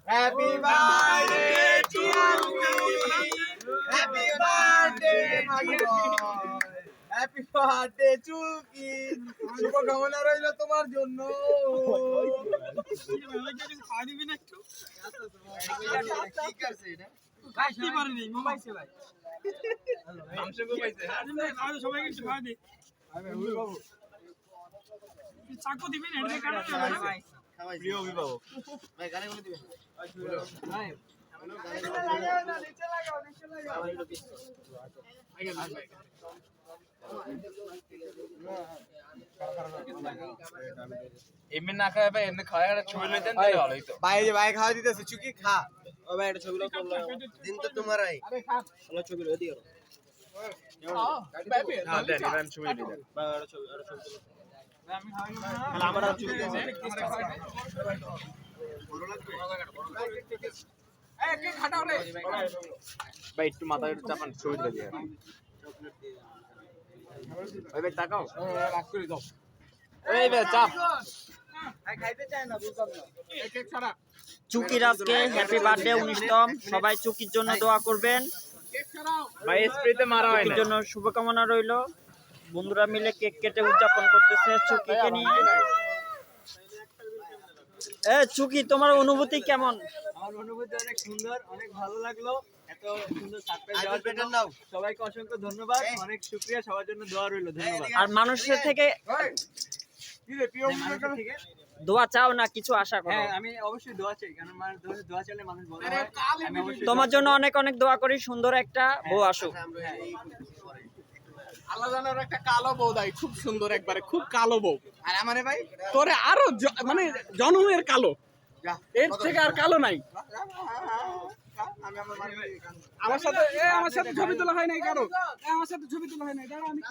Happy birthday to happy birthday my boy happy birthday Chuki শুভকামনা রইল তোমার জন্য ঠিক আছে এটা ভাই কি পারেনি মোবাইল সে ভাই আমসে মোবাইল সে আমাদের সবাইকে একটু খাওয়া দি আমি অভিভাবক চাকু দিবেন এটা কাটা ভাই প্রিয় অভিভাবক ভাই গানে বলে দিবেন ভাই নিচে লাগাও এমনি না খায় ভাই এমনি খাওয়া একটা ছবি লইতেন তাহলে ভালো হইতো ভাই যে ভাই খাওয়া দিতেছে চুকি খা ও ভাই একটা ছবি করলো দিন তো তোমারই আরে খা চলো ছবি লই দিও হ্যাঁ দেন এবার ছবি দিই দেন ভাই একটা ছবি আমি খাওয়াই না তাহলে আমরা ছবি দেন বড় লাগবে এই কে খাটাও রে ভাই একটু মাথা একটু চাপান ছবি তুলে দিই ভাই ভাই তাকাও রাখ করে দাও এই বে চাপ ভাই খাইতে চায় না বুঝলাম না এক এক ছাড়া চুকির আজকে হ্যাপি বার্থডে 19তম সবাই চুকির জন্য দোয়া করবেন কেক ছাড়াও ভাই স্প্রেতে মারা হয় না চুকির জন্য শুভকামনা রইল বন্ধুরা মিলে কেক কেটে উদযাপন করতেছে চুকিকে নিয়ে চুকি তোমার অনুভূতি কেমন? আমার অনুভূতি অনেক সুন্দর অনেক ভালো লাগলো এত সুন্দর সারপ্রাইজ দেওয়ার জন্য সবাইকে অসংখ্য ধন্যবাদ অনেক শুকরিয়া সবার জন্য দোয়া রইল ধন্যবাদ আর মানুষের থেকে কি রে প্রিয় মানুষের থেকে দোয়া চাও না কিছু আশা করো? হ্যাঁ আমি অবশ্যই দোয়া চাই কারণ মানুষ দোয়া চাইলে মানুষ বড় হয় আমি অবশ্যই তোমার জন্য অনেক অনেক দোয়া করি সুন্দর একটা বউ আসুক আল্লাহ জানার একটা কালো বউ দেয় খুব সুন্দর একবারে খুব কালো বউ আর আমারে ভাই তোরে আরো মানে জনমের কালো এর থেকে আর কালো নাই আমার সাথে ছবি তোলা হয় নাই কারো আমার সাথে ছবি তোলা হয় নাই দাঁড়া আমি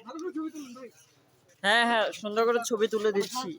ভালো করে ছবি তুলুন ভাই হ্যাঁ হ্যাঁ সুন্দর করে ছবি তুলে দিচ্ছি